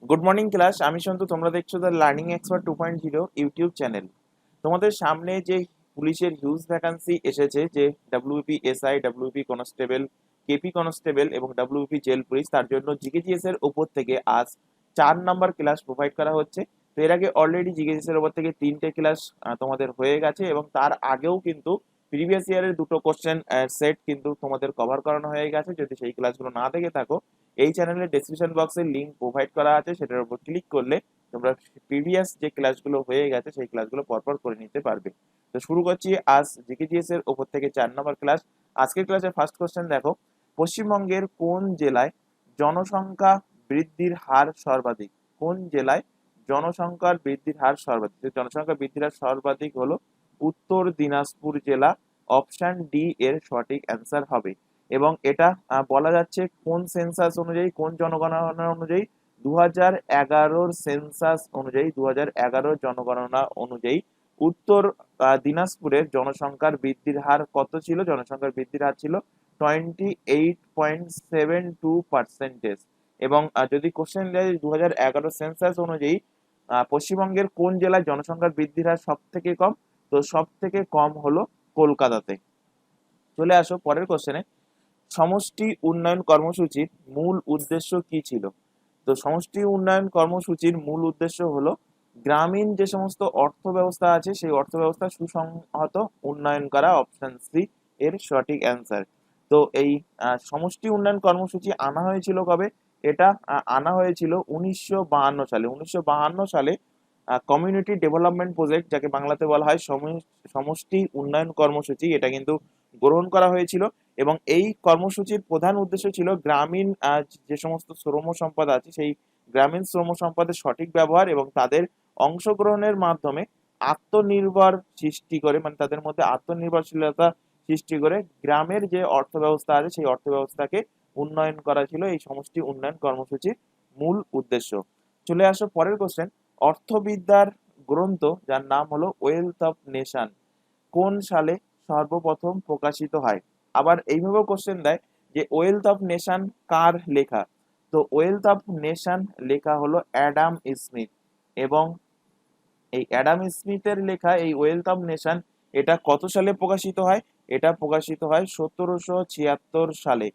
Good morning class. আমি সন্তু, তোমরা দেখছো the learning expert 2.0 YouTube channel. তোমাদের সামনে যে পুলিশের হিউজ ভ্যাকান্সি এসেছে, যে WP SI, WP constable, KP constable এবং ডাব্লিউপি জেল পুলিশ, তার জন্য জিকেজিএস এর উপর থেকে আজ 4 নাম্বার ক্লাস প্রোভাইড করা হচ্ছে। তো এর আগে অলরেডি জিকেজিএস এর উপর থেকে 3টে ক্লাস তোমাদের হয়ে গেছে, এবং তার আগেও কিন্তু প্রিভিয়াস ইয়ারের 2টো কোশ্চেন সেট কিন্তু তোমাদের কভার করানো হয়ে গেছে। যদি সেই ক্লাসগুলো না দেখে থাকো, এই চ্যানেলের ডেসক্রিপশন বক্সে লিংক প্রোভাইড করা আছে, সেটার উপর ক্লিক করলে তোমরা প্রিভিয়াস যে ক্লাসগুলো হয়ে গেছে সেই ক্লাসগুলো পরপর করে নিতে পারবে। তো শুরু করছি আজ জিকেজিএস এর উপর থেকে 4 নম্বর ক্লাস। আজকের ক্লাসে ফার্স্ট কোশ্চেন দেখো, পশ্চিমবঙ্গের কোন জেলায় জনসংখ্যা বৃদ্ধির হার সর্বাধিক? কোন জেলায় জনসংখ্যার বৃদ্ধির হার সর্বাধিক? জনসংখ্যা বৃদ্ধির হার সর্বাধিক হলো উত্তর দিনাজপুর জেলা। অপশন ডি এর সঠিক অ্যান্সার হবে। এবং এটা বলা যাচ্ছে কোন সেন্সাস অনুযায়ী, কোন জনগণনা অনুযায়ী? 2011 সেন্সাস অনুযায়ী, 2011 জনগণনা অনুযায়ী উত্তর দিনাজপুরের জনসংখ্যার বৃদ্ধির হার কত ছিল? জনসংখ্যার বৃদ্ধির হার ছিল 28.72%। এবং যদি কোশ্চেন দেয় 2011 সেন্সাস অনুযায়ী পশ্চিমবঙ্গের কোন জেলায় জনসংখ্যার বৃদ্ধির হার সব থেকে কম, তো সব থেকে কম হলো কলকাতাতে। চলে আসো পরের কোশ্চেনে। সমষ্টি উন্নয়ন কর্মসূচির মূল উদ্দেশ্য কি ছিল? তো সমষ্টি উন্নয়ন কর্মসূচির মূল উদ্দেশ্য হলো গ্রামীণ যে সমস্ত অর্থ ব্যবস্থা আছে সেই অর্থ ব্যবস্থা সুসংহত উন্নয়ন করা। অপশন সি এর সঠিক অ্যান্সার। তো এই সমষ্টি উন্নয়ন কর্মসূচি আনা হয়েছিল কবে? এটা আনা হয়েছিল 1952 সালে। 1952 সালে কমিউনিটি ডেভেলপমেন্ট প্রজেক্ট, যাকে বাংলাতে বলা হয় সমষ্টি উন্নয়ন কর্মসূচি, এটা কিন্তু গ্রহণ করা হয়েছিল। এবং এই কর্মসূচির প্রধান উদ্দেশ্য ছিল গ্রামীণ যে সমস্ত শ্রম সম্পদ আছে সেই গ্রামীণ শ্রম সম্পদের সঠিক ব্যবহার এবং তাদের অংশগ্রহণের মাধ্যমে আত্মনির্ভর সৃষ্টি করে, মানে তাদের মধ্যে আত্মনির্ভরশীলতা সৃষ্টি করে গ্রামের যে অর্থ ব্যবস্থা আছে সেই অর্থ ব্যবস্থাকে উন্নয়ন করা ছিল এই সমষ্টি উন্নয়ন কর্মসূচির মূল উদ্দেশ্য। চলে আসো পরের কোশ্চেন। অর্থবিদ্যার গ্রন্থ যার নাম হলো ওয়েলথ অফ নেশন কোন সালে সর্বপ্রথম প্রকাশিত হয়? আবার এইভাবেও কোশ্চেন দেয় যে ওয়েলথ অফ নেশন কার লেখা? তো ওয়েলথ অফ নেশন লেখা হলো অ্যাডাম স্মিথ। এবং এই অ্যাডাম স্মিথের লেখা এই ওয়েলথ অফ নেশন, এটা কত সালে প্রকাশিত হয়? এটা প্রকাশিত হয় 1776 সালে।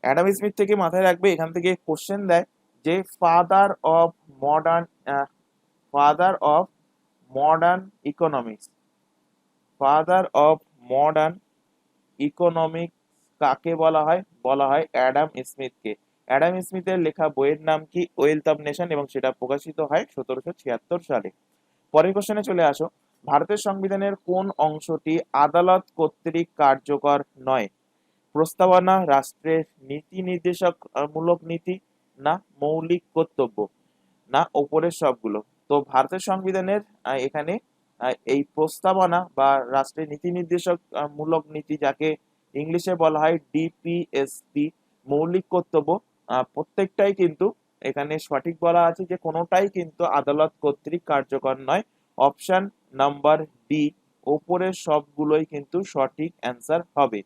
অ্যাডাম স্মিথ থেকে মাথায় রাখবে, এখান থেকে কোশ্চেন দেয় যে father of modern economics, father of modern economics কাকে বলা হয়? বলা হয় অ্যাডাম স্মিথকে। অ্যাডাম স্মিথের লেখা বইয়ের নাম কি? ওয়েলথ অফ নেশন, এবং সেটা প্রকাশিত হয় 1776 সালে। পরের কোশ্চেনে চলে আসো। ভারতের সংবিধানের কোন অংশটি আদালত কর্তৃক কার্যকর নয়? প্রস্তাবনা, রাষ্ট্রের নীতি নির্দেশক মূলক নীতি, না মৌলিক কর্তব্য, না ওপরের সবগুলো? তো ভারতের সংবিধানের এখানে এই প্রস্তাবনা বা রাষ্ট্রের নীতি নির্দেশক মূলক নীতি, যাকে ইংলিশে বলা হয় ডিপিএসপি, মৌলিক কর্তব্য, প্রত্যেকটাই কিন্তু এখানে সঠিক বলা আছে যে কোনোটাই কিন্তু আদালত কর্তৃক কার্যকর নয়। অপশন নাম্বার ডি, ওপরের সবগুলোই কিন্তু সঠিক অ্যান্সার হবে।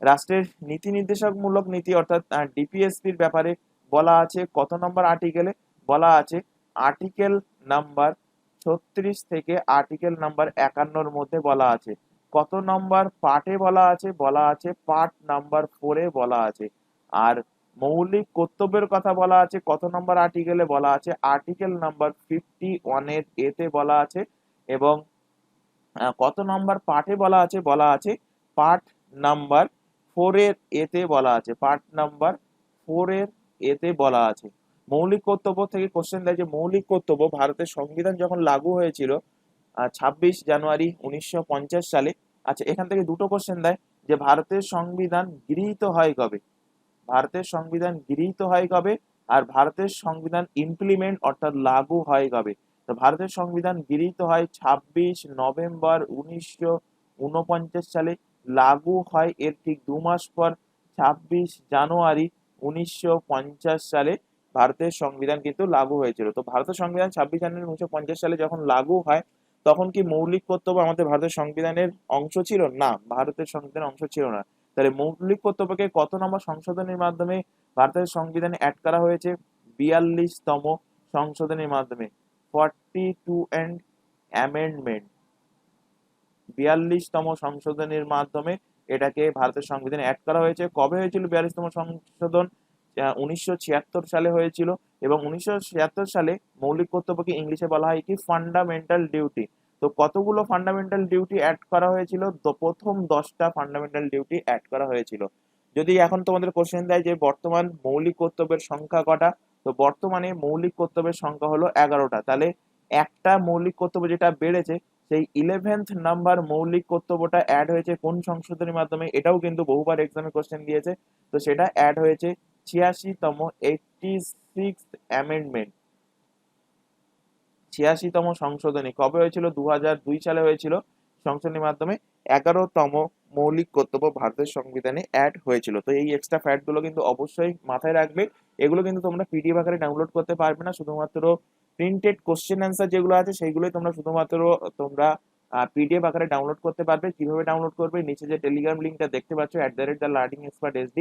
রাষ্ট্রের নীতি নির্দেশকমূলক নীতি অর্থাৎ ডিপিএসপির ব্যাপারে বলা আছে কত নম্বর আর্টিকেলে? বলা আছে আর্টিকেল নাম্বার 36 থেকে আর্টিকেল নাম্বার 51-র মধ্যে বলা আছে। কত নম্বর পার্টে বলা আছে? বলা আছে পার্ট নাম্বার 4-এ বলা আছে। আর মৌলিক কর্তব্যের কথা বলা আছে কত নম্বর আর্টিকেলে? বলা আছে আর্টিকেল নাম্বার 51-এর এতে বলা আছে। এবং কত নম্বর পার্টে বলা আছে? বলা আছে পার্ট নাম্বার 4-এর এতে বলা আছে, পার্ট নাম্বার 4-এর এতে বলা আছে। মৌলিক কর্তব্য থেকে কোশ্চেন দেয় যে মৌলিক কর্তব্য ভারতের সংবিধান যখন লাগু হয়েছিল 26 জানুয়ারি 1950 সালে। আচ্ছা, এখান থেকে দুটো কোশ্চেন দেয় যে ভারতের সংবিধান গৃহীত হয় কবে? ভারতের সংবিধান গৃহীত হয় কবে? আর ভারতের সংবিধান ইমপ্লিমেন্ট অর্থাৎ লাগু হয় কবে? তো ভারতের সংবিধান গৃহীত হয় 26 নভেম্বর 1949 সালে। লাগু হয় এর ঠিক 2 মাস পর 26 জানুয়ারি 1950 সালে ভারতের সংবিধান কিন্তু লাগু হয়েছিল। তো ভারতের সংবিধান 26 জানুয়ারি 1950 সালে যখন লাগু হয়, তখন কি মৌলিক কর্তব্য আমাদের ভারতের সংবিধানের অংশ ছিল? না, ভারতের সংবিধানের অংশ ছিল না। তাহলে মৌলিক কর্তব্যকে কত নম্বর সংশোধনীর মাধ্যমে ভারতের সংবিধানে অ্যাড করা হয়েছে? 42তম সংশোধনীর মাধ্যমে 42 অ্যান্ড অ্যামেন্ডমেন্ট, 42তম সংশোধনীর মাধ্যমে এটাকে ভারতের সংবিধানে অ্যাড করা হয়েছে। কবে হয়েছিল 42তম সংশোধন? 1976 সালে হয়েছিল। এবং 1976 সালে মৌলিক কর্তব্যকে ইংলিশে বলা হয় কি? Fundamental duty. তো কতগুলো ফান্ডামেন্টাল ডিউটি অ্যাড করা হয়েছিল? তো প্রথম 10টা ফান্ডামেন্টাল ডিউটি অ্যাড করা হয়েছিল। যদি এখন তোমাদের কোশ্চেন দেয় যে বর্তমান মৌলিক কর্তব্যের সংখ্যা কটা, তো বর্তমানে মৌলিক কর্তব্যের সংখ্যা হলো 11টা। তাহলে একটা মৌলিক কর্তব্য যেটা বেড়েছে, সেই 11th নাম্বার মৌলিক কর্তব্যটা অ্যাড হয়েছে কোন সংশোধনীর মাধ্যমে? এটাও কিন্তু বহুবার এক্সামে কোশ্চেন দিয়েছে। তো সেটা অ্যাড হয়েছে 86তম 86th অ্যামেন্ডমেন্ট, 86তম সংশোধনী। কবে হয়েছিল? 2002 সালে হয়েছিল। সংশোধনীর মাধ্যমে 11তম মৌলিক কর্তব্য ভারতের সংবিধানে অ্যাড হয়েছিল। তো এই এক্সট্রা ফ্যাক্ট গুলো কিন্তু অবশ্যই মাথায় রাখবে। এগুলো কিন্তু তোমরা পিডিএফ আকারে ডাউনলোড করতে পারবে না, শুধুমাত্র প্রিন্টেড কোশ্চেন অ্যান্সার যেগুলো আছে সেইগুলোই তোমরা শুধুমাত্র তোমরা পিডিএফ আকারে ডাউনলোড করতে পারবে। কিভাবে ডাউনলোড করবে? নিচে যে টেলিগ্রাম লিঙ্কটা দেখতে পাচ্ছ @the_learning_expert_sd,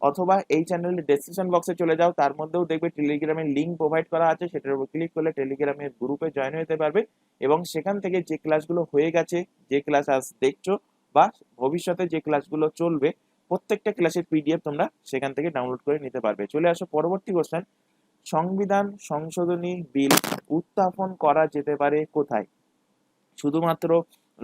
অথবা এই চ্যানেলের ডেসক্রিপশন বক্সে চলে যাও, তার মধ্যেও দেখবে টেলিগ্রামের লিঙ্ক প্রোভাইড করা আছে, সেটার উপর ক্লিক করলে টেলিগ্রামের গ্রুপে জয়েন হতে পারবে এবং সেখান থেকে যে ক্লাসগুলো হয়ে গেছে, যে ক্লাস আজ দেখছো বা ভবিষ্যতে যে ক্লাসগুলো চলবে, প্রত্যেকটা ক্লাসের পিডিএফ তোমরা সেখান থেকে ডাউনলোড করে নিতে পারবে। চলে আসো পরবর্তী কোশ্চেন। সংবিধান সংশোধনী বিল উত্থাপন করা যেতে পারে কোথায়? শুধুমাত্র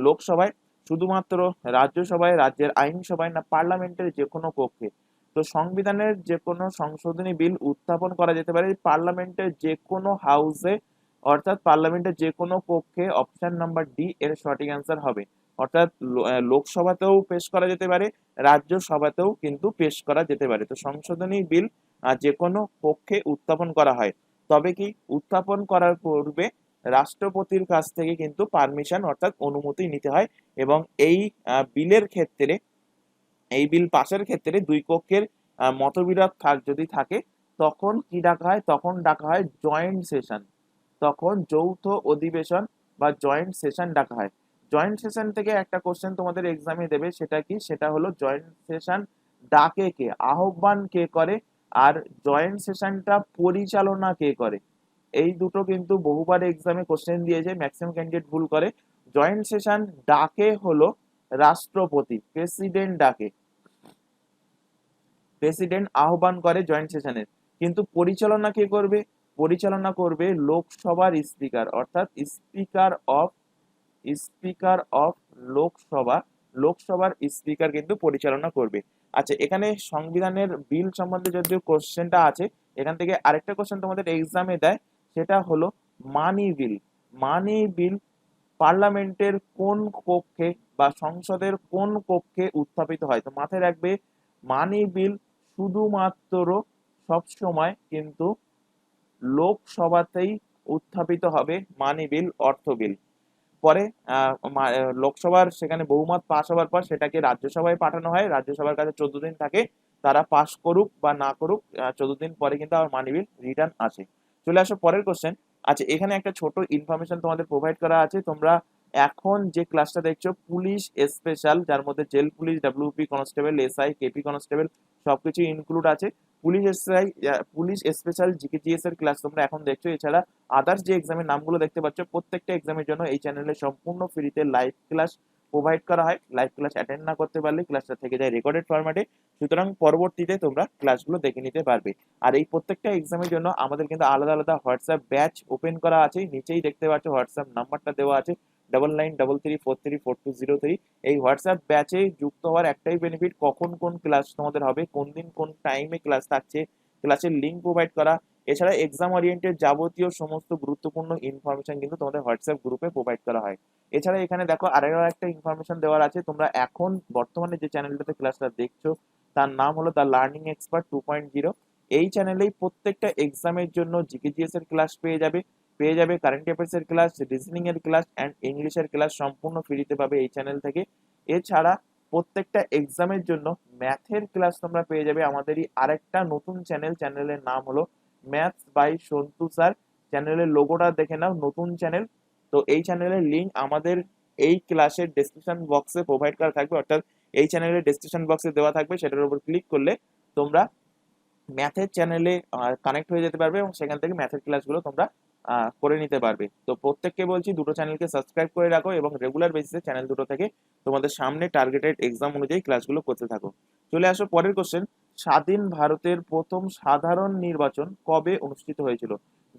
লোকসভায়, শুধুমাত্র রাজ্যসভায়, রাজ্যের আইনসভায়, না পার্লামেন্টের যে কোনো কক্ষে? তো সংবিধানের যে কোনো সংশোধনী বিল উত্থাপন করা যেতে পারে পার্লামেন্টের যে কোনো হাউসে, অর্থাৎ পার্লামেন্টের যে কোনো কক্ষে। অপশন নাম্বার ডি এর সঠিক অ্যান্সার হবে। অর্থাৎ লোকসভাতেও পেশ করা যেতে পারে, রাজ্যসভাতেও কিন্তু পেশ করা যেতে পারে। তো সংশোধনী বিল যে কোনো কক্ষে উত্থাপন করা হয়, তবে কি উত্থাপন করার পূর্বে রাষ্ট্রপতির কাছ থেকে কিন্তু পারমিশন অর্থাৎ অনুমতি নিতে হয়। এবং এই বিলের ক্ষেত্রে, এই বিল পাশের ক্ষেত্রে দুই পক্ষের মতবিরোধ যদি থাকে, তখন কি ডাকা হয়? তখন ডাকা হয় জয়েন্ট সেশন। তখন যৌথ অধিবেশন বা জয়েন্ট সেশন ডাকা হয়। জয়েন্ট সেশন থেকে একটা কোশ্চেন তোমাদের এক্সামে দেবে, সেটা কি? সেটা হলো জয়েন্ট সেশন ডাকে কে, আহ্বান কে করে, আর জয়েন্ট সেশনটা পরিচালনা কে করে? এই দুটো কিন্তু বহুবার এক্সামে কোশ্চেন দিয়েছে, ম্যাক্সিমাম ক্যান্ডিডেট ভুল করে। জয়েন্ট সেশন ডাকে হলো রাষ্ট্রপতি, প্রেসিডেন্ট ডাকে, প্রেসিডেন্ট আহ্বান করে জয়েন্ট সেশনের। কিন্তু পরিচালনা কে করবে? পরিচালনা করবে লোকসভার স্পিকার, অর্থাৎ স্পিকার অফ লোকসভা, লোকসভার স্পিকার কিন্তু পরিচালনা করবে। আচ্ছা, এখানে সংবিধানের বিল সম্বন্ধে যদিও কোশ্চেনটা আছে, এখান থেকে আরেকটা কোশ্চেন তোমাদের এক্সামে দেয়, সেটা হলো মানি বিল। মানি বিল পার্লামেন্টের কোন কক্ষে বা সংসদের কোন কক্ষে উত্থাপিত হয়? তো মাথায় রাখবে, মানি বিল শুধুমাত্র সবসময় কিন্তু লোকসভাতেই উত্থাপিত হবে। মানি বিল, অর্থ বিল পরে লোকসভার সেখানে বহুমত পাশ হওয়ার পর সেটাকে রাজ্যসভায় পাঠানো হয়, রাজ্যসভার কাছে 14 দিন থাকে, তারা পাশ করুক বা না করুক, 14 দিন পরে কিন্তু আবার মানি বিল রিটার্ন আসে। চলে আসো পরের কোশ্চেন। আচ্ছা, এখানে একটা ছোট ইনফরমেশন তোমাদের প্রোভাইড করা আছে। তোমরা এখন যে ক্লাসটা দেখছো পুলিশ স্পেশাল, যার মধ্যে jail police, WP constable, SI, KP constable সবকিছু ইনক্লুড আছে। Police SI, police special GKGS এর ক্লাস তোমরা এখন দেখছো। এছাড়া আদার্স যে এক্সামের নামগুলো দেখতে পাচ্ছ, প্রত্যেকটা এক্সামের জন্য এই চ্যানেলে সম্পূর্ণ ফ্রিতে লাইভ ক্লাস প্রোভাইড করা হয়। লাইভ ক্লাস অ্যাটেন্ড না করতে পারলে ক্লাসটা থেকে যায় রেকর্ডেড ফরম্যাটে, সুতরাং পরবর্তীতে তোমরা ক্লাসগুলো দেখে নিতে পারবে। আর এই প্রত্যেকটা এক্সামের জন্য আমাদের কিন্তু আলাদা আলাদা হোয়াটসঅ্যাপ ব্যাচ ওপেন করা আছে, নিচেই দেখতে পাচ্ছ হোয়াটসঅ্যাপ নাম্বারটা দেওয়া আছে 9933434203। এই হোয়াটসঅ্যাপ ব্যাচে যুক্ত হওয়ার একটাই বেনিফিট, কখন কোন ক্লাস তোমাদের হবে, কোন দিন কোন টাইমে ক্লাস থাকছে, ক্লাসের লিঙ্ক প্রোভাইড করা। এছাড়া এক্সাম ওরিয়েন্টেড যাবতীয় সমস্ত গুরুত্বপূর্ণ ইনফরমেশন কিন্তু তোমাদের হোয়াটসঅ্যাপ গ্রুপে প্রোভাইড করা হয়। এছাড়া এখানে দেখো আরো একটা ইনফরমেশন দেওয়ার আছে, তোমরা এখন বর্তমানে যে চ্যানেলটাতে ক্লাসটা দেখছো তার নাম হলো দ্য লার্নিং এক্সপার্ট 2.0। এই চ্যানেলেই প্রত্যেকটা এক্সামের জন্য জিকেজিএস এর ক্লাস পেয়ে যাবে কারেন্ট অ্যাফেয়ার্স এর ক্লাস, রিজনিং এর ক্লাস অ্যান্ড ইংলিশের ক্লাস সম্পূর্ণ ফ্রিতে পাবে এই চ্যানেল থেকে। এছাড়া প্রত্যেকটা এক্সামের জন্য ম্যাথের ক্লাস তোমরা পেয়ে যাবে আমাদেরই আরেকটা নতুন চ্যানেল, চ্যানেলের নাম হলো ম্যাথস বাই সন্তু স্যার। চ্যানেলের লোগোটা দেখে নাও, নতুন চ্যানেল। তো এই চ্যানেলের লিঙ্ক আমাদের এই ক্লাসের ডেসক্রিপশন বক্সে প্রোভাইড করা থাকবে, অর্থাৎ এই চ্যানেলের ডেসক্রিপশন বক্সে দেওয়া থাকবে, সেটার উপর ক্লিক করলে তোমরা ম্যাথের চ্যানেলে কানেক্ট হয়ে যেতে পারবে এবং সেখান থেকে ম্যাথের ক্লাসগুলো তোমরা করে নিতে পারবে। তো প্রত্যেককে বলছি দুটো চ্যানেলকে সাবস্ক্রাইব করে রাখো এবং রেগুলার বেসিসে চ্যানেল দুটো থেকে তোমাদের সামনে টার্গেটেড এক্সাম অনুযায়ী ক্লাসগুলো করতে থাকো। চলে আসো পরের কোশ্চেন। স্বাধীন ভারতের প্রথম সাধারণ নির্বাচন কবে অনুষ্ঠিত হয়েছিল?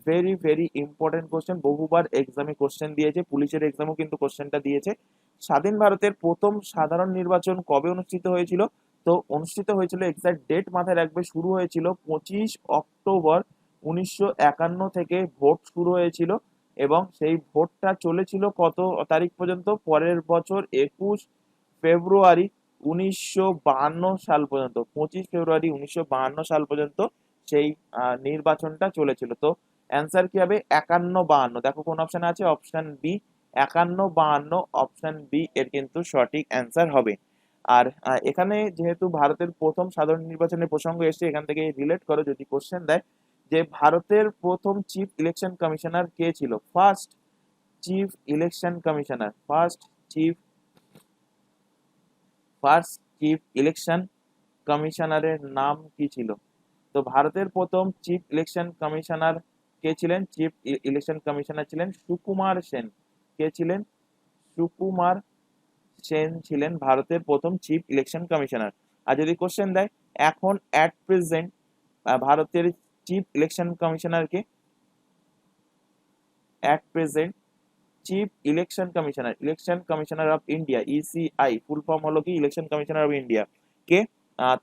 ভেরি ভেরি ইম্পর্টেন্ট কোশ্চেন, বহুবার এক্সামে কোশ্চেন দিয়েছে, পুলিশের এক্সামও কিন্তু কোশ্চেনটা দিয়েছে। স্বাধীন ভারতের প্রথম সাধারণ নির্বাচন কবে অনুষ্ঠিত হয়েছিল? তো অনুষ্ঠিত হয়েছিল, এক্সাক্ট ডেট মাথায় রাখবে, শুরু হয়েছিল 25 অক্টোবর 1951 থেকে ভোট শুরু হয়েছিল এবং সেই ভোটটা চলেছিল কত তারিখ পর্যন্ত? পরের বছর 21 ফেব্রুয়ারি 1952 সাল পর্যন্ত। 25 ফেব্রুয়ারি 1952 সাল পর্যন্ত সেই নির্বাচনটা চলেছিল। তো অ্যান্সার কি হবে? 51-52। দেখো কোন অপশন আছে, অপশন বি 51-52, অপশন বি এর কিন্তু সঠিক অ্যান্সার হবে। আর এখানে যেহেতু ভারতের প্রথম সাধারণ নির্বাচনের প্রসঙ্গ এসছে, এখান থেকে রিলেট করো যদি কোশ্চেন দেয় যে ভারতের প্রথম চিফ ইলেকশন কমিশনার কে ছিল? First chief election commissioner, first chief election কমিশনারের নাম কি ছিল? তো ভারতের প্রথম চিফ ইলেকশন কমিশনার কে ছিলেন? চিফ ইলেকশন কমিশনার ছিলেন সুকুমার সেন। কে ছিলেন? সুকুমার সেন ছিলেন ভারতের প্রথম চিফ ইলেকশন কমিশনার। আর যদি কোশ্চেন দেয় এখন অ্যাট প্রেজেন্ট ভারতের চিফ ইলেকশন কমিশনারকে, at present chief election commissioner of India, ECI full form হলো কি? ইলেকশন কমিশনার অফ ইন্ডিয়া কে?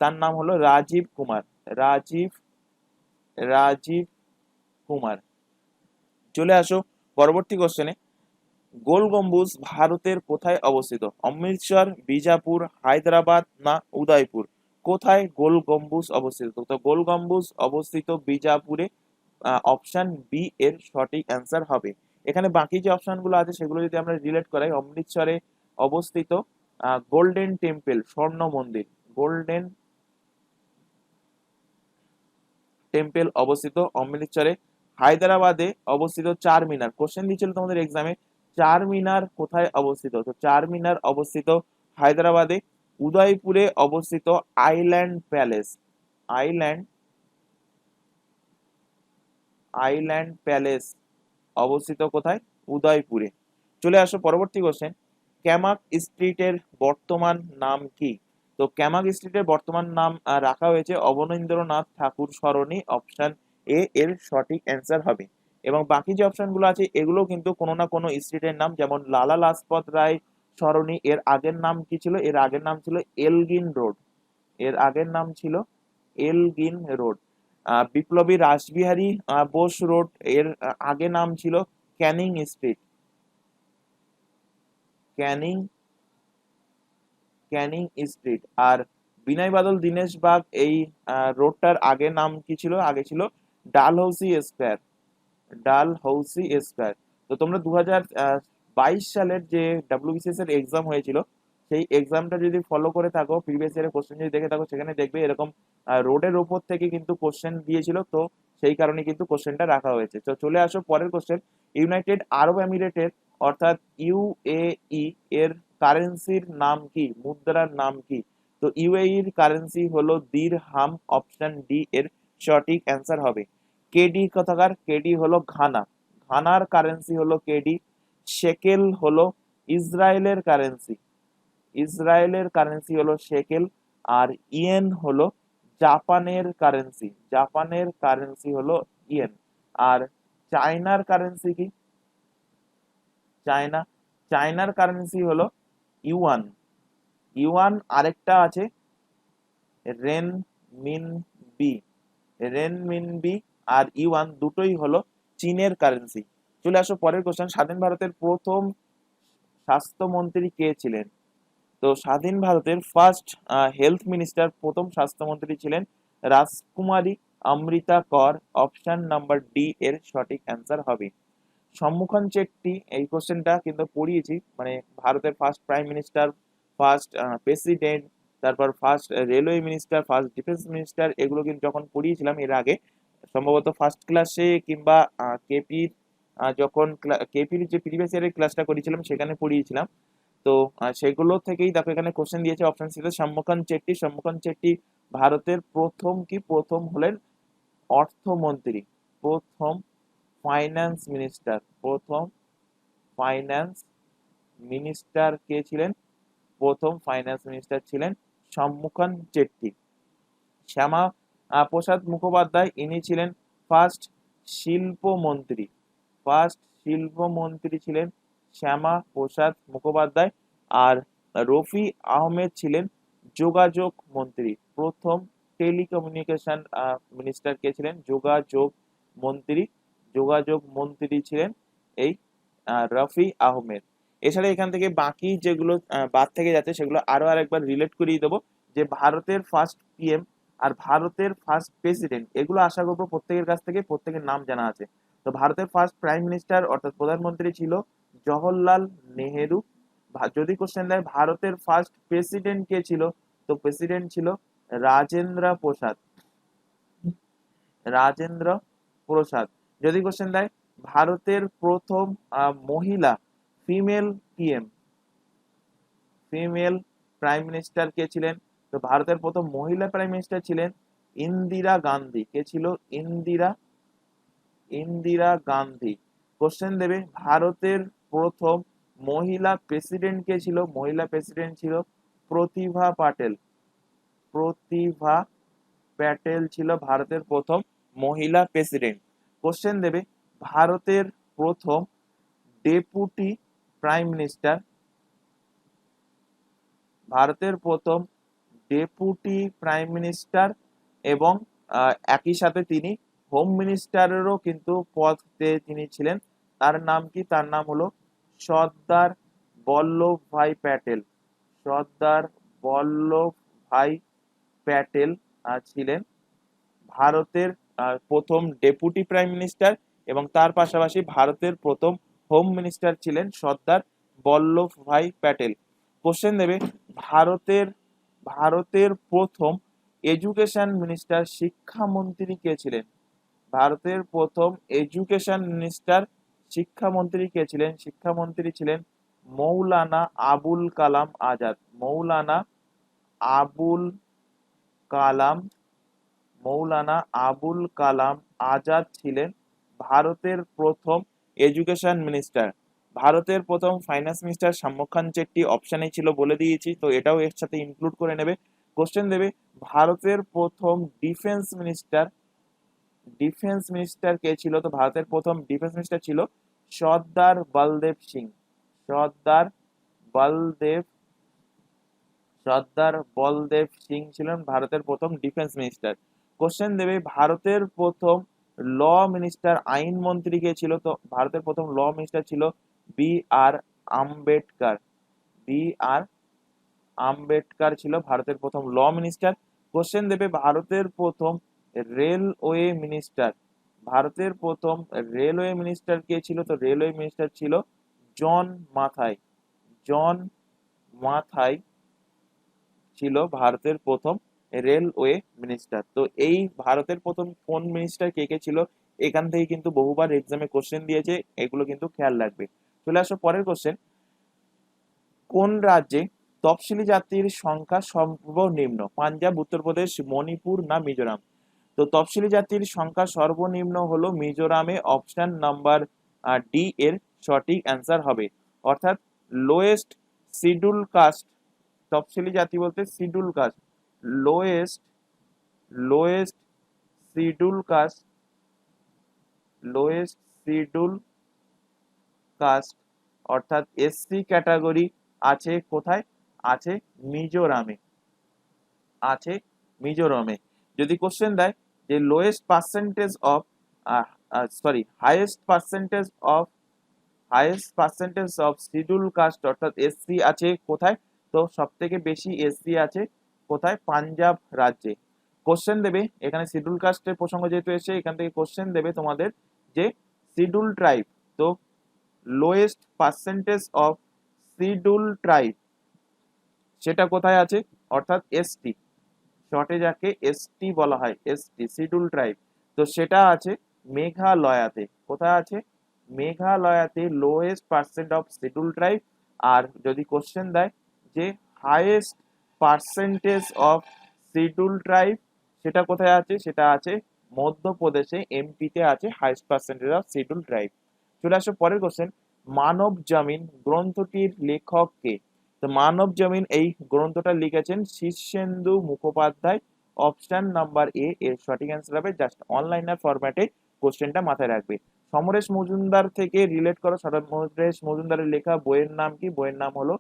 তার নাম হলো রাজীব কুমার। রাজীব রাজীব কুমার। চলে আসো পরবর্তী কোশ্চেনে। গোল গম্বুজ ভারতের কোথায় অবস্থিত? অমৃতসর, বিজাপুর, হায়দ্রাবাদ না উদয়পুর? কোথায় গোল গম্বুজ অবস্থিত? তো গোল গম্বুজ অবস্থিত বিজাপুরে। অপশন বি এর সঠিক অ্যান্সার হবে। এখানে বাকি যে অপশনগুলো আছে সেগুলো যদি আমরা রিলেট করাই, অমৃতসরে অবস্থিত গোল্ডেন টেম্পল, স্বর্ণ মন্দির, গোল্ডেন টেম্পল অবস্থিত অমৃতসরে। হায়দ্রাবাদে অবস্থিত চার মিনার। কোশ্চেন দিয়েছিল তোমাদের এক্সামে, চার মিনার কোথায় অবস্থিত? তো চার মিনার অবস্থিত হায়দ্রাবাদে। উদয়পুরে অবস্থিত island palace, island island palace অবস্থিত কোথায়? উদয়পুরে। চলে আসো পরবর্তী কোশ্চেন। ক্যামাক স্ট্রিটের বর্তমান নাম কি? তো ক্যামাক স্ট্রিটের বর্তমান নাম রাখা হয়েছে অবনীন্দ্রনাথ ঠাকুর সরণি। অপশন এ এর সঠিক অ্যান্সার হবে। এবং বাকি যে অপশনগুলো আছে এগুলো কিন্তু কোনো না কোনো স্ট্রিটের নাম, যেমন লালা লাজপত রায় সরণি, এর আগের নাম কি ছিল? এর আগের নাম ছিল এলগিন রোড। এর আগের নাম ছিল এলগিন রোড। বিপ্লবী রাসবিহারী বোস রোড, এর আগে নাম ছিল ক্যানিং স্ট্রিট। ক্যানিং ক্যানিং স্ট্রিট। আর বিনয় বাদল দীনেশ বাগ এই রোডটার আগে নাম কি ছিল? আগে ছিল ডালহৌসি স্কোয়ার, ডালহৌসি স্কোয়ার। তো তোমরা 2022 সালের যে ডাব্লিউবিসিএস এর এক্সাম হয়েছিল সেই এক্সামটা যদি ফলো করে থাকো, প্রিভিয়াস ইয়ারের কোশ্চেন যদি দেখে থাকো, সেখানে দেখবে এরকম রোডের ওপর থেকে কিন্তু কোশ্চেন দিয়েছিল। তো সেই কারণে কিন্তু কোশ্চেনটা রাখা হয়েছে। তো চলে আসো পরের কোশ্চেন। ইউনাইটেড আরব আমিরেটের অর্থাৎ ইউএই এর কারেন্সির নাম কি? মুদ্রার নাম কি? তো ইউএই এর কারেন্সি হলো দিরহাম। অপশন ডি এর সঠিক অ্যান্সার হবে। কেডি কোথাকার? কেডি হলো ঘানা, ঘানার কারেন্সি হলো কেডি। শেকেল হলো ইসরায়েলের কারেন্সি, ইসরায়েলের কারেন্সি হলো শেকেল। আর ইয়েন হলো জাপানের কারেন্সি, জাপানের কারেন্সি হলো ইয়েন। আর চায়নার কারেন্সি কি? চায়না, চায়নার কারেন্সি হলো ইউয়ান, ইউয়ান। আরেকটা আছে রেন মিন বি, রেনমিনবি আর ইউয়ান দুটোই হলো চীনের কারেন্সি। চলে আসো পরের কোশ্চেন। স্বাধীন ভারতের প্রথম স্বাস্থ্যমন্ত্রী কে ছিলেন? তো স্বাধীন ভারতের ফার্স্ট হেলথ মিনিস্টার, প্রথম স্বাস্থ্যমন্ত্রী ছিলেন রাজকুমারী অমৃতা কর। অপশন নাম্বার ডি এর সঠিক অ্যান্সার হবে। সম্মুখন চেট্টি, এই কোশ্চেনটা কিন্তু পড়িয়েছি, মানে ভারতের first prime minister, first president, তারপর first railway minister, first defence minister, এগুলো কিন্তু যখন পড়িয়েছিলাম এর আগে, সম্ভবত ফার্স্ট ক্লাসে কিংবা কেপির, যখন কেপির যে প্রিভিয়াস ইয়ারের ক্লাসটা করেছিলাম সেখানে পড়িয়েছিলাম। তো সেগুলো থেকেই দেখো এখানে কোশ্চেন দিয়েছে। অপশন সি তে সম্মুখন চেট্টি। সম্মুখন চেট্টি ভারতের প্রথম হলেন অর্থমন্ত্রী, প্রথম ফাইন্যান্স মিনিস্টার, প্রথম ফাইন্যান্স মিনিস্টার কে ছিলেন? প্রথম ফাইন্যান্স মিনিস্টার ছিলেন সম্মুখন চেট্টি। শ্যামা প্রসাদ মুখোপাধ্যায়, ইনি ছিলেন ফার্স্ট শিল্পমন্ত্রী, ফার্স্ট শিল্পমন্ত্রী ছিলেন শ্যামা প্রসাদ মুখোপাধ্যায়। আর রফি আহমেদ ছিলেন যোগাযোগ মন্ত্রী, প্রথম টেলিকমিউনিকেশন মিনিস্টার কে ছিলেন? যোগাযোগ মন্ত্রী ছিলেন এই রফি আহমেদ। এছাড়া এখান থেকে বাকি যেগুলো বাদ থেকে যাচ্ছে সেগুলো আরো আরেকবার রিলেট করিয়ে দেবো, যে ভারতের ফার্স্ট পিএম আর ভারতের ফার্স্ট প্রেসিডেন্ট, এগুলো আশা করবো প্রত্যেকের কাছ থেকে প্রত্যেকের নাম জানা আছে। তো ভারতের ফার্স্ট প্রাইম মিনিস্টার অর্থাৎ প্রধানমন্ত্রী ছিল জওহরলাল নেহেরু। যদি কোশ্চেন দেয় ভারতের ফার্স্ট প্রেসিডেন্ট কে ছিল, তো প্রেসিডেন্ট ছিল রাজেন্দ্র প্রসাদ, রাজেন্দ্র প্রসাদ। যদি কোশ্চেন দেয় ভারতের প্রথম মহিলা female PM, female prime minister কে ছিলেন, তো ভারতের প্রথম মহিলা প্রাইম মিনিস্টার ছিলেন ইন্দিরা গান্ধী। কে ছিল? ইন্দিরা গান্ধী। কোশ্চেন দেবে ভারতের প্রথম মহিলা প্রেসিডেন্ট কে ছিল? মহিলা প্রেসিডেন্ট ছিল প্রতিভা পাটেল, প্রতিভা প্যাটেল ছিল ভারতের প্রথম মহিলা প্রেসিডেন্ট। কোশ্চেন দেবে ভারতের প্রথম ডেপুটি প্রাইম মিনিস্টার, ভারতের প্রথম ডেপুটি প্রাইম মিনিস্টার এবং একই সাথে তিনি হোম মিনিস্টারেরও কিন্তু পদে তিনি ছিলেন। তার নাম কি? তার নাম হলো সর্দার বল্লভভাই প্যাটেল, সর্দার বল্লভভাই প্যাটেল ছিলেন ভারতের প্রথম ডেপুটি প্রাইম মিনিস্টার এবং তার পাশাপাশি ভারতের প্রথম হোম মিনিস্টার ছিলেন সর্দার বল্লভভাই প্যাটেল। কোশ্চেন দেবে ভারতের ভারতের প্রথম এডুকেশন মিনিস্টার, শিক্ষামন্ত্রী কে ছিলেন? ভারতের প্রথম এডুকেশন মিনিস্টার, শিক্ষামন্ত্রী কে ছিলেন? শিক্ষামন্ত্রী ছিলেন মৌলানা আবুল কালাম আজাদ, মৌলানা আবুল কালাম, মৌলানা আবুল কালাম আজাদ ছিলেন ভারতের প্রথম এডুকেশন মিনিস্টার। ভারতের প্রথম ফাইন্যান্স মিনিস্টার সম্মুখান চেট্টি, অপশানে ছিল বলে দিয়েছি, তো এটাও এর সাথে ইনক্লুড করে নেবে। কোশ্চেন দেবে ভারতের প্রথম ডিফেন্স মিনিস্টার, ডিফেন্স মিনিস্টার কে ছিল? তো ভারতের প্রথম ডিফেন্স মিনিস্টার ছিল সর্দার বলদেব সিং, সর্দার বলদেব, সর্দার বলদেব সিং ছিলেন ভারতের প্রথম ডিফেন্স মিনিস্টার। কোশ্চেন দেবে ভারতের প্রথম ল মিনিস্টার, আইন মন্ত্রী কে ছিল? তো ভারতের প্রথম ল মিনিস্টার ছিল বি আর আম্বেদকর, বি আর আম্বেদকর ছিল ভারতের প্রথম ল মিনিস্টার। কোশ্চেন দেবে ভারতের প্রথম রেলওয়ে মিনিস্টার, ভারতের প্রথম রেলওয়ে মিনিস্টার কে ছিল? তো রেলওয়ে মিনিস্টার ছিল জন মাথাই, জন মাথাই ছিল ভারতের প্রথম রেলওয়ে মিনিস্টার। তো এই ভারতের প্রথম কোন মিনিস্টার কে কে ছিল, এখান থেকে কিন্তু বহুবার এক্সামে কোশ্চেন দিয়েছে, এগুলো কিন্তু খেয়াল রাখবে। চলে আসো পরের কোশ্চেন, কোন রাজ্যে তফসিলি জাতির সংখ্যা সর্বনিম্ন? পাঞ্জাব, উত্তরপ্রদেশ, মণিপুর না মিজোরাম? তো তফসিলি জাতির সংখ্যা সর্বনিম্ন হলো মিজোরামে, অপশন নাম্বার ডি এর সঠিক অ্যান্সার হবে। অর্থাৎ লোয়েস্ট শিডিউল কাস্ট, তফসিলি জাতি বলতে schedule caste, lowest lowest schedule caste, lowest schedule caste অর্থাৎ এসসি ক্যাটাগরি আছে কোথায়? আছে মিজোরামে, আছে মিজোরামে। যদি কোশ্চেন দেয় যে lowest percentage of highest percentage of schedule caste অর্থাৎ এসসি আছে কোথায়? তো সব থেকে বেশি এসসি আছে কোথায়? পাঞ্জাব রাজ্যে। কোশ্চেন দেবে এখানে শিডিউল কাস্টের প্রসঙ্গ যেহেতু এসে, এখান থেকে কোশ্চেন দেবে তোমাদের যে শিডিউল ট্রাইব, তো lowest percentage of schedule tribe সেটা কোথায় আছে? অর্থাৎ এসটি, শর্টে যাকে এসটি বলা হয়, এসটি শিডিউল ট্রাইব, তো সেটা আছে মেঘালয়াতে। কোথায় আছে? মেঘালয়াতে lowest percent of schedule tribe. আর যদি কোশ্চেন দেয় যে highest percentage of schedule tribe সেটা কোথায় আছে? সেটা আছে মধ্যপ্রদেশে, এমপিতে আছে highest percentage of schedule tribe. চলে আসো পরের কোশ্চেন, মানব জমিন গ্রন্থটির লেখক কে? তো মানব জমিন এই গ্রন্থটা লিখেছেন Shirshendu Mukhopadhyay. Option number A এর সঠিক অ্যান্সার হবে। জাস্ট অনলাইনার ফরম্যাটে কোশ্চেনটা মাথায় রাখবে। সমরেশ মজুমদার থেকে রিলেট করো। সমরেশ মজুমদারের লেখা বইয়ের নাম কি? বইয়ের নাম হলো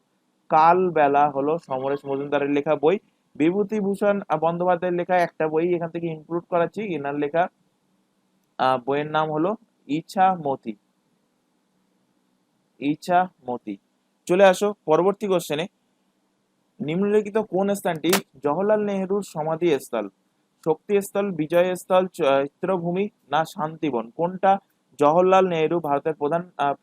কালবেলা, হলো সমরেশ মজুমদারের লেখা বই। বিভূতিভূষণ বন্দ্যোপাধ্যায়ের লেখা একটা বই এখান থেকে ইনক্লুড করাচ্ছি, এনার লেখা বইয়ের নাম হলো ইছামতি। ইছামতি। চলে আসো পরবর্তী কোশ্চেনে, নিম্নলিখিত কোন স্থানটি জওহরলাল নেহরুর সমাধি স্থল? শক্তি স্থল, বিজয় স্থল, চৈত্রভূমি না শান্তিবন? কোনটা জওহরলাল নেহরু, ভারতের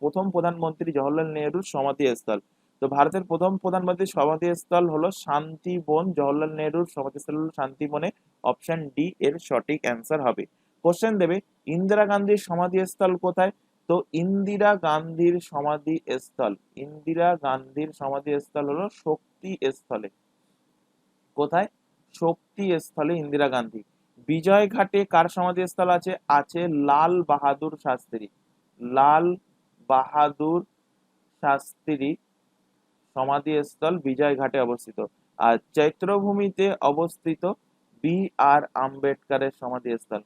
প্রথম প্রধানমন্ত্রী জওহরলাল নেহরুর সমাধি স্থল? তো ভারতের প্রথম প্রধানমন্ত্রীর সমাধি স্থল হলো শান্তিবন। জওহরলাল নেহরুর সমাধি স্থল হলো শান্তিবনে। অপশন ডি এর সঠিক অ্যান্সার হবে। কোশ্চেন দেবে, ইন্দিরা গান্ধীর সমাধি স্থল কোথায়? তো ইন্দিরা গান্ধীর সমাধি স্থল, ইন্দিরা গান্ধীর সমাধি স্থল হলো শক্তি স্থলে। কোথায়? শক্তি স্থলে ইন্দিরা গান্ধী। বিজয় ঘাটে কার সমাধি স্থল আছে? আছে লাল বাহাদুর শাস্ত্রী। লাল বাহাদুর শাস্ত্রী সমাধি স্থল বিজয় ঘাটে অবস্থিত। আর চৈত্রভূমিতে অবস্থিত বি আর আম্বেদকরের সমাধি স্থল।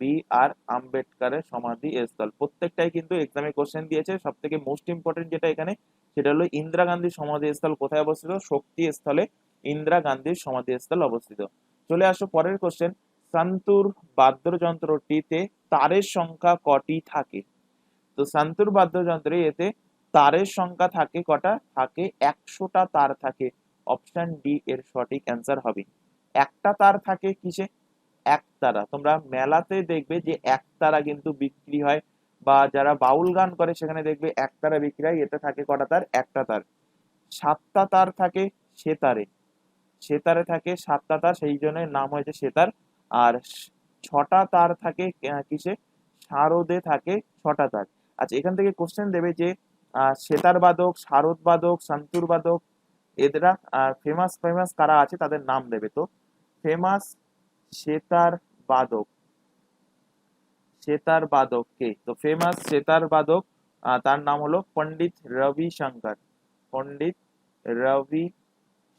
বি আর আম্বেদকরের সমাধি স্থল। প্রত্যেকটাই কিন্তু এক্সামে কোশ্চেন দিয়েছে। সব থেকে মোস্ট ইম্পর্টেন্ট যেটা এখানে, সেটা হলো ইন্দিরা গান্ধীর সমাধি স্থল কোথায় অবস্থিত? শক্তি স্থলে ইন্দিরা গান্ধীর সমাধি স্থল অবস্থিত। চলে আসো পরের কোশ্চেন, সান্তুর বাদ্যযন্ত্রটিতে তারের সংখ্যা কটি থাকে? তো সান্তুর বাদ্যযন্ত্রে এতে তারের সংখ্যা থাকে কটা? থাকে 100টা তার থাকে। অপশন ডি এর সঠিক অ্যান্সার হবে। একটা তার থাকে কিসে? একতারা। তোমরা মেলাতে দেখবে যে একতারা কিন্তু বিক্রি হয়, বা যারা বাউল গান করে সেখানে দেখবে একতারা বিক্রি হয়। এতে থাকে কটা তার? একটা তার। 7টা তার থাকে সেতারে। সেতারে থাকে 7টা তার, সেই জন্য নাম হয়েছে সেতার। আর 6টা তার থাকে কিসে? শারদে থাকে 6টা তার। আচ্ছা, এখান থেকে কোশ্চেন দেবে যে সেতার বাদক, শারদ বাদক, সন্তুর বাদক, এরা ফেমাস ফেমাস কারা আছে তাদের নাম দেবে। তো ফেমাস সেতার বাদক, সেতার বাদক কে? তো ফেমাস সেতার বাদক তার নাম হলো পণ্ডিত রবিশঙ্কর। পণ্ডিত রবি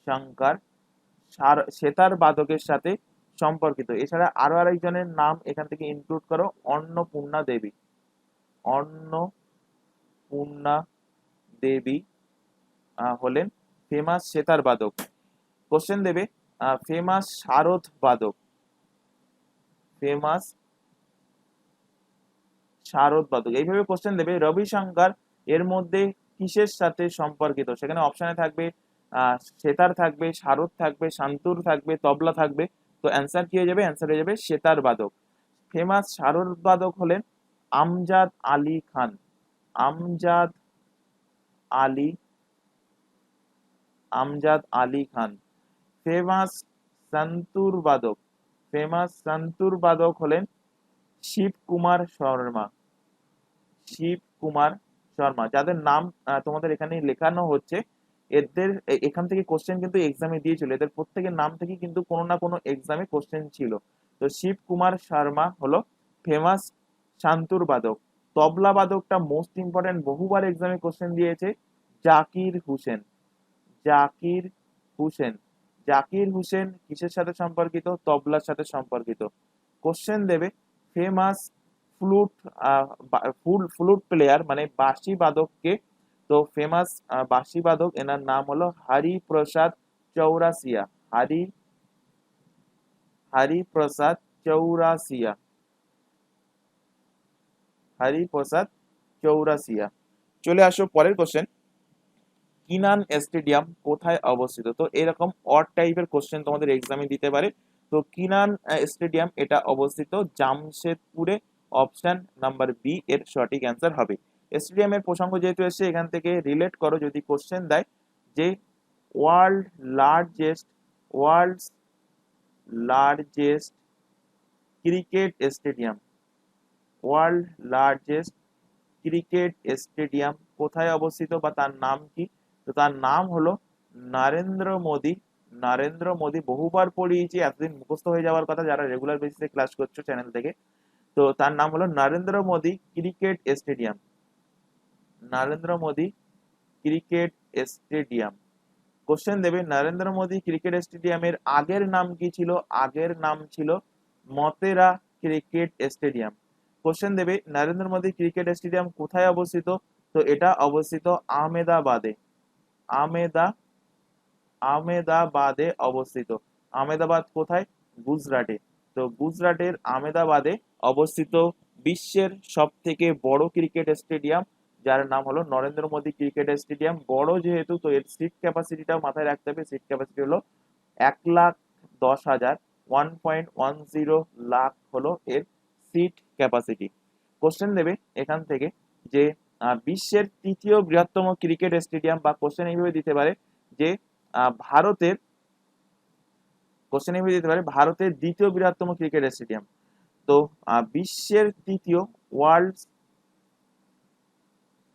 শঙ্কর সেতার বাদকের সাথে সম্পর্কিত। এছাড়া আরো আরেকজনের নাম এখান থেকে ইনক্লুড করো, অন্নপূর্ণা দেবী। অন্নপূর্ণা দেবী হলেন ফেমাস সেতার বাদক। কোশ্চেন দেবে, ফেমাস শারদ বাদক, ফেমাস শারদ বাদক, এইভাবে কোশ্চেন দেবে। রবিশঙ্কর এর মধ্যে কিসের সাথে সম্পর্কিত? সেখানে অপশনে থাকবে সেতার থাকবে, শারদ থাকবে, শান্তুর থাকবে, তবলা থাকবে। তো অ্যান্সার কি হয়ে যাবে? অ্যান্সার হয়ে যাবে সেতার বাদক। ফেমাস শারদ বাদক হলেন আমজাদ আলী খান। আমজাদ আলী, আমজাদ আলী খান। ফেমাস সন্তুর বাদক, ফেমাস সন্তুর বাদক হলেন শিব কুমার শর্মা। শিব কুমার শর্মা, যাদের নাম তোমাদের এখানে লেখানো হচ্ছে, এদের এখান থেকে কোশ্চেন কিন্তু এক্সামে দিয়েছিল। এদের প্রত্যেকের নাম থেকে কিন্তু কোনো না কোনো এক্সামে কোশ্চেন ছিল। তো শিব কুমার শর্মা হলো ফেমাস শান্তুর বাদক। তবলা বাদকটা মোস্ট ইম্পর্টেন্ট, বহুবার এক্সামে কোশ্চেন দিয়েছে, জাকির হুসেন। জাকির হুসেন। জাকির হুসেন কিসের সাথে সম্পর্কিত? তবলার সাথে সম্পর্কিত। কোশ্চেন দেবে, ফেমাস ফ্লুট ফ্লুট প্লেয়ার মানে বাঁশি বাদককে? তো ফেমাস বাঁশি বাদক এনার নাম হলো হরিপ্রসাদ চৌরাসিয়া। হরিপ্রসাদ চৌরাসিয়া। হরিপ্রসাদ চৌরাসিয়া। চলে আসো পরের কোশ্চেন, কিনান স্টেডিয়াম কোথায় অবস্থিত? তো এরকম অড টাইপের কোশ্চেন তোমাদের এক্সামে দিতে পারে। তো কিনান স্টেডিয়াম এটা অবস্থিত জামশেদপুরে। অপশন নাম্বার বি এর সঠিক অ্যান্সার হবে। স্টেডিয়ামের প্রসঙ্গ যেহেতু এসেছে, এখান থেকে রিলেট করো যদি কোশ্চেন দেয় যে world largest, world's largest cricket stadium, world largest cricket stadium কোথায় অবস্থিত বা তার নাম কি? তো তার নাম হলো নরেন্দ্র মোদী নরেন্দ্র মোদী বহুবার পড়িয়েছি, এতদিন মুখস্থ হয়ে যাওয়ার কথা যারা রেগুলার বেসিসে ক্লাস করছো চ্যানেল থেকে। তো তার নাম হলো Narendra Modi cricket stadium. Narendra Modi cricket stadium. Question দেবে নরেন্দ্র মোদী ক্রিকেট স্টেডিয়ামের আগের নাম কি ছিল? আগের নাম ছিল মতেরা ক্রিকেট স্টেডিয়াম। কোশ্চেন দেবে নরেন্দ্র মোদী ক্রিকেট স্টেডিয়াম কোথায় অবস্থিত? তো এটা অবস্থিত আহমেদাবাদে। আহমেদা আহমেদাবাদে অবস্থিত। আহমেদাবাদ কোথায়? গুজরাটে। তো গুজরাটের আহমেদাবাদে অবস্থিত বিশ্বের সব থেকে বড় ক্রিকেট স্টেডিয়াম, যার নাম হলো নরেন্দ্র মোদী ক্রিকেট স্টেডিয়াম। বড় যেহেতু, তো এর সিট ক্যাপাসিটিটাও মাথায় রাখতে হবে। সিট ক্যাপাসিটি হলো 1,10,000, 1.10 লাখ হলো এর সিট ক্যাপাসিটি। কোশ্চেন দেবে এখান থেকে যে বিশ্বের তৃতীয় বৃহত্তম ক্রিকেট স্টেডিয়াম, বা কোশ্চেন এইভাবে দিতে পারে যে ভারতের, কোশ্চেন এইভাবে দিতে পারে ভারতের দ্বিতীয় বৃহত্তম ক্রিকেট স্টেডিয়াম। তো বিশ্বের তৃতীয়, world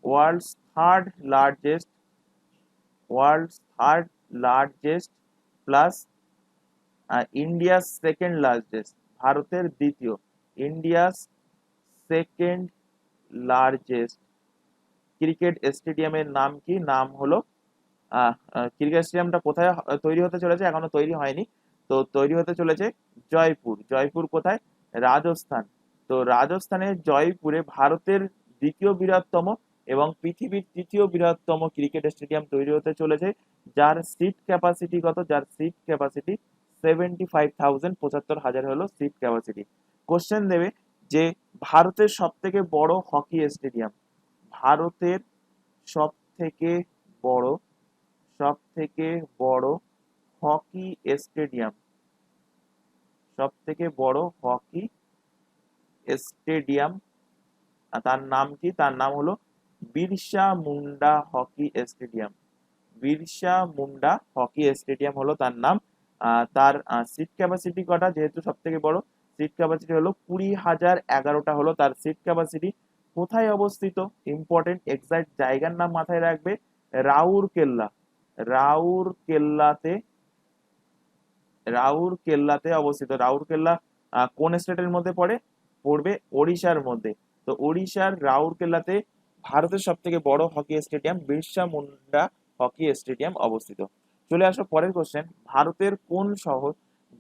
world's third largest, world's third largest plus India's second largest, ভারতের দ্বিতীয়, ইন্ডিয়াস সেকেন্ড লার্জেস্ট ক্রিকেট স্টেডিয়ামের নাম কি? নাম হলো ক্রিকেট স্টেডিয়ামটা কোথায় তৈরি হতে চলেছে? এখনো তৈরি হয়নি। তো তৈরি হতে চলেছে জয়পুর। জয়পুর কোথায়? রাজস্থান। তো রাজস্থানের জয়পুরে ভারতের দ্বিতীয় বৃহত্তম এবং পৃথিবীর তৃতীয় বৃহত্তম ক্রিকেট স্টেডিয়াম তৈরি হতে চলেছে, যার সিট ক্যাপাসিটি কত? যার সিট ক্যাপাসিটি 75,000, 75,000 হলো সিট ক্যাপাসিটি। কোশ্চেন দেবে যে ভারতের সব থেকে বড় হকি স্টেডিয়াম, ভারতের সব থেকে বড়, সব থেকে বড় হকি স্টেডিয়াম, সব থেকে বড় হকি স্টেডিয়াম, তার নাম কি? তার নাম হলো Birsa Munda hockey stadium. Birsa Munda hockey stadium হলো তার নাম। তার সিট ক্যাপাসিটি কটা? যেহেতু সব থেকে বড়, সিট ক্যাপাসিটি হলো 20,011টা হলো তার সিট ক্যাপাসিটি। কোথায় অবস্থিত? ইম্পর্টেন্ট, এক্সাক্ট জায়গার নাম মাথায় রাখবে, রাউরকেল্লা। রাউরকেল্লাতে, রাউরকেল্লাতে অবস্থিত। রাউরকেল্লা কোন স্টেটের মধ্যে পড়ে? পড়বে ওড়িশার মধ্যে। তো ওড়িশার রাউরকেল্লাতে ভারতের সব থেকে বড় hockey stadium Birsa Munda hockey stadium অবস্থিত। চলে আসো পরের কোশ্চেন। ভারতের কোন শহর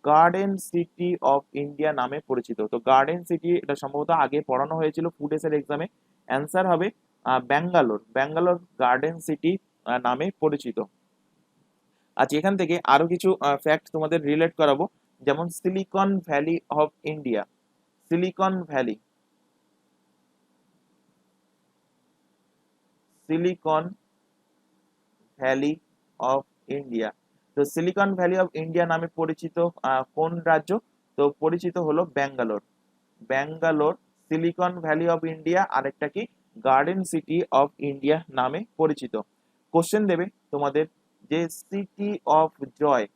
গার্ডেন সিটি অফ ইন্ডিয়া নামে পরিচিত? তো গার্ডেন সিটি, এটা সম্ভবত আগে পড়ানো হয়েছিল ফুড এর এক্সামে। অ্যান্সার হবে ব্যাঙ্গালোর। ব্যাঙ্গালোর গার্ডেন সিটি নামে পরিচিত। আচ্ছা, এখান থেকে আরো কিছু ফ্যাক্ট তোমাদের রিলেট করাবো, যেমন silicon valley of India. Silicon valley, silicon valley of India. তো সিলিকন ভ্যালি অফ ইন্ডিয়া নামে পরিচিত কোন রাজ্য? তো পরিচিত হলো Bangalore. Bangalore silicon valley of India, আরেকটা কি? গার্ডেন সিটি অফ ইন্ডিয়া নামে পরিচিত। কোশ্চেন দেবে তোমাদের যে city of joy,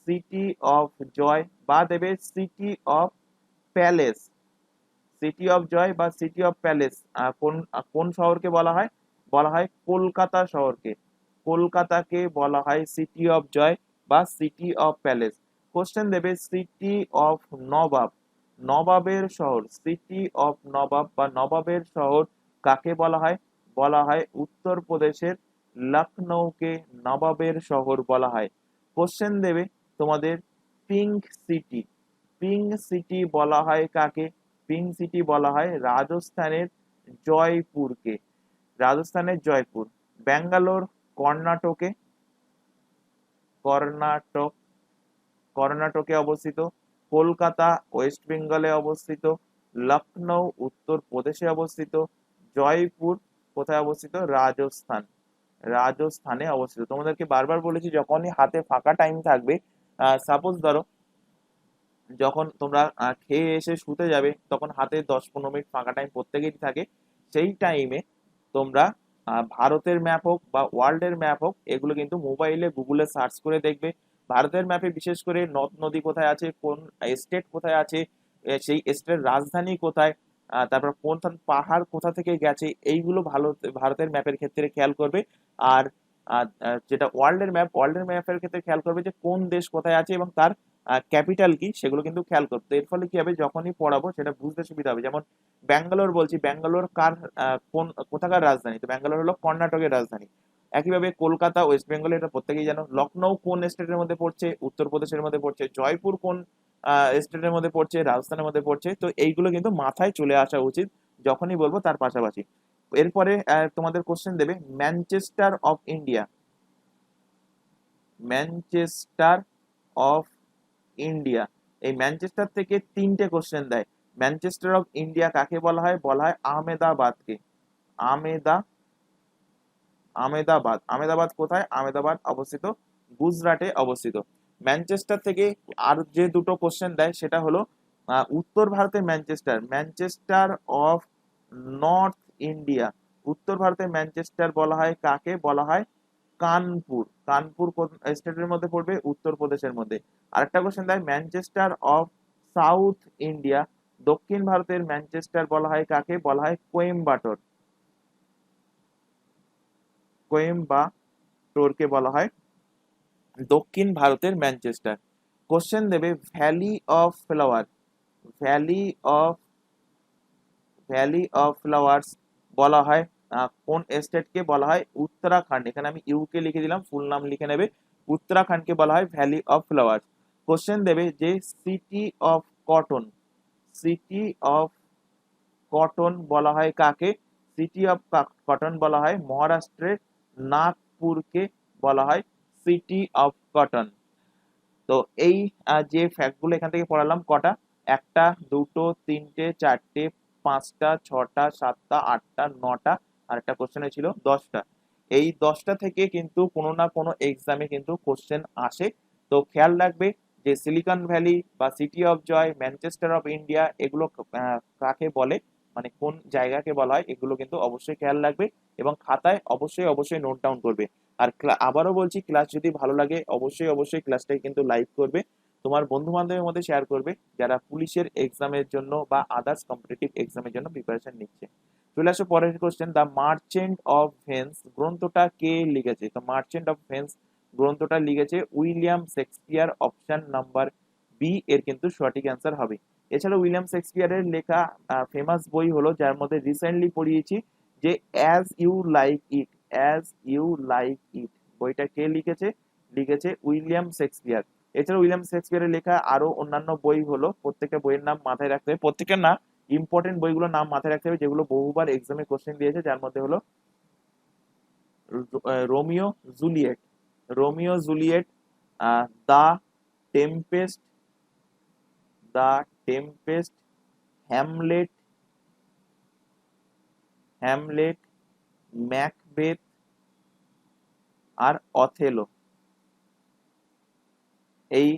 city of joy, বা দেবে city of palace. City of joy বা সিটি অফ প্যালেস কোন কোন শহরকে বলা হয়? বলা হয় কলকাতা শহরকে। কলকাতাকে বলা হয় সিটি অফ জয় বা সিটি অফ প্যালেস। কোশ্চেন দেবে সিটি অফ নবাব, নবাবের শহর, সিটি অফ নবাব বা নবাবের শহর কাকে বলা হয়? বলা হয় উত্তরপ্রদেশের লখনৌকে নবাবের শহর বলা হয়। কোশ্চেন দেবে তোমাদের পিঙ্ক সিটি, পিঙ্ক সিটি বলা হয় কাকে? পিঙ্ক সিটি বলা হয় রাজস্থানের জয়পুরকে। রাজস্থানের জয়পুর। ব্যাঙ্গালোর কর্ণাটকে, কর্ণাটক, কর্ণাটকে অবস্থিত। কলকাতা ওয়েস্ট বেঙ্গলে অবস্থিত। লখনৌ উত্তরপ্রদেশে অবস্থিত। জয়পুর কোথায় অবস্থিত? রাজস্থান, রাজস্থানে অবস্থিত। তোমাদেরকে বারবার বলেছি যখনই হাতে ফাঁকা টাইম থাকবে, সাপোজ ধরো যখন তোমরা খেয়ে এসে শুতে যাবে, তখন হাতে 10-15 মিনিট ফাঁকা টাইম প্রত্যেকেরই থাকে। সেই টাইমে তোমরা ভারতের ম্যাপ হোক বা ওয়ার্ল্ডের ম্যাপ হোক, এগুলো কিন্তু মোবাইলে গুগলে সার্চ করে দেখবে। ভারতের ম্যাপে বিশেষ করে নদ নদী কোথায় আছে, কোন স্টেট কোথায় আছে, সেই স্টেটের রাজধানী কোথায়, তারপর কোন পাহাড় কোথা থেকে গেছে, এইগুলো ভালো ভারতের ম্যাপের ক্ষেত্রে খেয়াল করবে। আর আর যেটা ওয়ার্ল্ডের ম্যাপের ক্ষেত্রে খেয়াল করবে যে কোন দেশ কোথায় আছে এবং তার ক্যাপিটাল কি, সেগুলো কিন্তু খেয়াল করতে। এর ফলে কি হবে, যখনই পড়াবো সেটা বুঝতে সুবিধা হবে। যেমন ব্যাঙ্গালোর বলছি, ব্যাঙ্গালোর কার কোথাকার রাজধানী? তো ব্যাঙ্গালোর হলো কর্ণাটকের রাজধানী। একইভাবে কলকাতা ওয়েস্ট বেঙ্গল, এটা প্রত্যেকেই জানো। লখনৌ কোন স্টেটের মধ্যে পড়ছে? উত্তরপ্রদেশের মধ্যে পড়ছে। জয়পুর কোন স্টেটের মধ্যে পড়ছে? রাজস্থানের মধ্যে পড়ছে। তো এইগুলো কিন্তু মাথায় চলে আসা উচিত যখনই বলবো তার পাশাপাশি। এরপরে তোমাদের কোশ্চেন দেবে Manchester of India, Manchester of India. এই ম্যানচেস্টার থেকে তিনটে কোশ্চেন দেয়। ম্যানচেস্টার অফ ইন্ডিয়া কাকে বলা হয়? বলা হয় আহমেদাবাদকে। আমেদা আমেদাবাদ। আমেদাবাদ কোথায়? আমেদাবাদ অবস্থিত গুজরাটে অবস্থিত। ম্যানচেস্টার থেকে আর যে দুটো কোশ্চেন দেয় সেটা হলো উত্তর ভারতের Manchester, Manchester of north India. উত্তর ভারতের ম্যানচেস্টার বলা হয় কাকে? বলা হয় কানপুর। কানপুর কোন স্টেটের মধ্যে পড়বে? উত্তরপ্রদেশের মধ্যে। আরেকটা কোশ্চেন দেয় ম্যানচেস্টার অফ সাউথ ইন্ডিয়া। দক্ষিণ ভারতের ম্যানচেস্টার বলা হয় কাকে? বলা হয় কোয়েম্বাটোর। কোয়েম্বাটোরকে বলা হয় দক্ষিণ ভারতের ম্যানচেস্টার। কোশ্চেন দেবে valley of flower, valley of valley of flowers বলা হয় কোন স্টেটকে? বলা হয় উত্তরাখণ্ড। এখানে আমি ইউকে লিখে দিলাম, ফুল নাম লিখে নেবে। উত্তরাখণ্ডকে বলা হয় ভ্যালি অফ ফ্লাওয়ার্স। কোশ্চেন দেবে যে city of cotton, city of cotton বলা হয় কাকে? সিটি অফ কটন বলা হয় মহারাষ্ট্রের নাগপুরকে বলা হয় সিটি অফ কটন। তো এই যে ফ্যাক্টগুলো এখান থেকে পড়ালাম কটা? একটা, দুটো, তিনটে, চারটে, পাঁচটা, ছটা, সাতটা, আটটা, নটা, আর একটা কোশ্চেন ছিল 10টা। এই 10টা থেকে কিন্তু কোনো না কোনো এক্সামে কিন্তু কোশ্চেন আসে। তো খেয়াল রাখবে যে সিলিকন ভ্যালি বা city of joy, Manchester of India, এগুলো কাকে বলে, মানে কোন জায়গাকে বলা হয়, এগুলো কিন্তু অবশ্যই খেয়াল রাখবে এবং খাতায় অবশ্যই অবশ্যই নোট ডাউন করবে। আর আবারও বলছি, ক্লাস যদি ভালো লাগে অবশ্যই অবশ্যই ক্লাসটাকে কিন্তু লাইক করবে, তোমার বন্ধু বান্ধবের মধ্যে শেয়ার করবে যারা পুলিশের এক্সামের জন্য বা আদার্স কম্পিটিটিভ এক্সামের জন্য প্রিপারেশন নিচ্ছে। চলে আসো পরের question. The merchant of Venice গ্রন্থটা কে লিখেছে? তো মার্চেন্ট অফ ভেন্স গ্রন্থটা লিখেছে William Shakespeare. Option number B এর কিন্তু সঠিক অ্যান্সার হবে। এছাড়া উইলিয়াম শেক্সপিয়ারের লেখা ফেমাস বই হলো, যার মধ্যে রিসেন্টলি পড়িয়েছি, যে as you like it, as you like it. বইটা কে লিখেছে? লিখেছে উইলিয়াম শেক্সপিয়ার। এছাড়া উইলিয়াম শেক্সপিয়ারের লেখা আরো অন্যান্য বই হলো, প্রত্যেকটা বইয়ের নাম মাথায় রাখতে হবে, প্রত্যেকটা না, ইম্পর্টেন্ট বইগুলোর নাম মাথায় রাখতে হবে যেগুলো বহুবার এক্সামে কোশ্চেন দিয়েছে। যার মধ্যে হলো রোমিও জুলিয়েট, রোমিও জুলিয়েট, দা টেম্পেস্ট, দা টেম্পেস্ট, হ্যামলেট, হ্যামলেট, ম্যাকবেথ, আর অথেলো। এই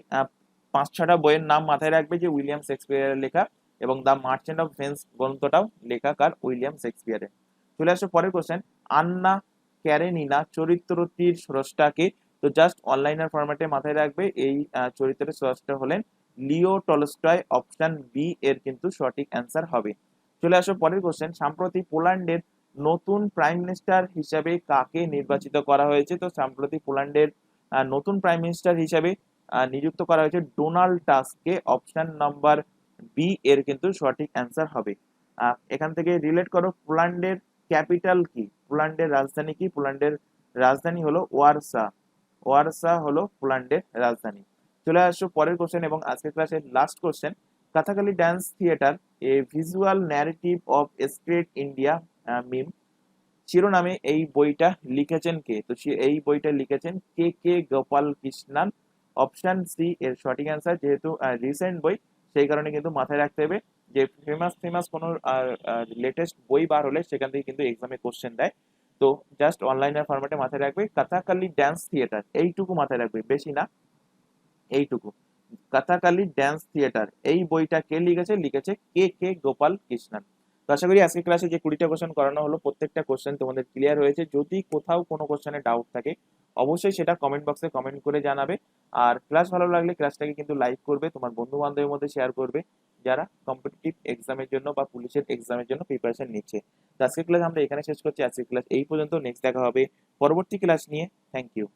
5-6টা বইয়ের নাম মাথায় রাখবে যে উইলিয়াম শেক্সপিয়ারের লেখা, এবং দ্য মার্চেন্ট অফ ভেন্স গ্রন্থটাও লেখা কার? উইলিয়াম শেক্সপিয়ারের। চলে আসো পরের কোশ্চেন। আন্না ক্যারেনিনা চরিত্রটির স্রষ্টাকে? তো জাস্ট অনলাইনের ফরম্যাটে মাথায় রাখবে এই চরিত্রের স্রষ্টা হলেন লিও টলস্টয়। অপশন বি এর কিন্তু সঠিক অ্যান্সার হবে। চলে আসো পরের কোশ্চেন। সম্প্রতি পোল্যান্ডের নতুন প্রাইম মিনিস্টার হিসাবে কাকে নির্বাচিত করা হয়েছে? তো সম্প্রতি পোল্যান্ডের নতুন প্রাইম মিনিস্টার হিসাবে নিযুক্ত করা হয়েছে ডোনাল্ড টাস্ককে। অপশন নাম্বার বি এর কিন্তু সঠিক অ্যান্সার হবে। এখান থেকে রিলেট করো, পোল্যান্ডের ক্যাপিটাল কি? পোল্যান্ডের রাজধানী কি? পোল্যান্ডের রাজধানী হলো ওয়ারসা। ওয়ারসা হলো পোল্যান্ডের রাজধানী। চলে আসো পরের কোশ্চেন এবং আজকের ক্লাসের last question. Kathakali dance theatre a visual narrative of straight India mime শিরোনামে এই বইটা লিখেছেন কে? তো এই বইটা লিখেছেন K K Gopal Krishnan. Option C এর সঠিক অ্যান্সার। যেহেতু রিসেন্ট বই, সেই কারণে কিন্তু মাথায় রাখতে হবে যে ফেমাস ফেমাস কোনো লেটেস্ট বই বার হলে সেখান থেকে কিন্তু এক্সামে কোশ্চেন দেয়। তো জাস্ট অনলাইনের ফরম্যাটে মাথায় রাখবে কথাকালি ড্যান্স থিয়েটার, এইটুকু মাথায় রাখবে, বেশি না, এইটুকু। কথাকালি ড্যান্স থিয়েটার এই বইটা কে লিখেছে? লিখেছে কে কে গোপাল কৃষ্ণন। তো আশা করি আজকের ক্লাসে যে 20টা কোশ্চেন করানো হলো প্রত্যেকটা কোশ্চেন তোমাদের ক্লিয়ার হয়েছে। যদি কোথাও কোনো কোশ্চেনে ডাউট থাকে অবশ্যই সেটা কমেন্ট বক্সে কমেন্ট করে জানাবে। আর ক্লাস ভালো লাগলে ক্লাসটাকে কিন্তু লাইক করবে, তোমার বন্ধু বান্ধবের মধ্যে শেয়ার করবে যারা কম্পিটিটিভ এক্সামের জন্য বা পুলিশের এক্সামের জন্য প্রিপারেশন নিচ্ছে। তো আজকের ক্লাস আমরা এখানে শেষ করছি। আজকের ক্লাস এই পর্যন্ত। নেক্সট দেখা হবে পরবর্তী ক্লাস নিয়ে। Thank you.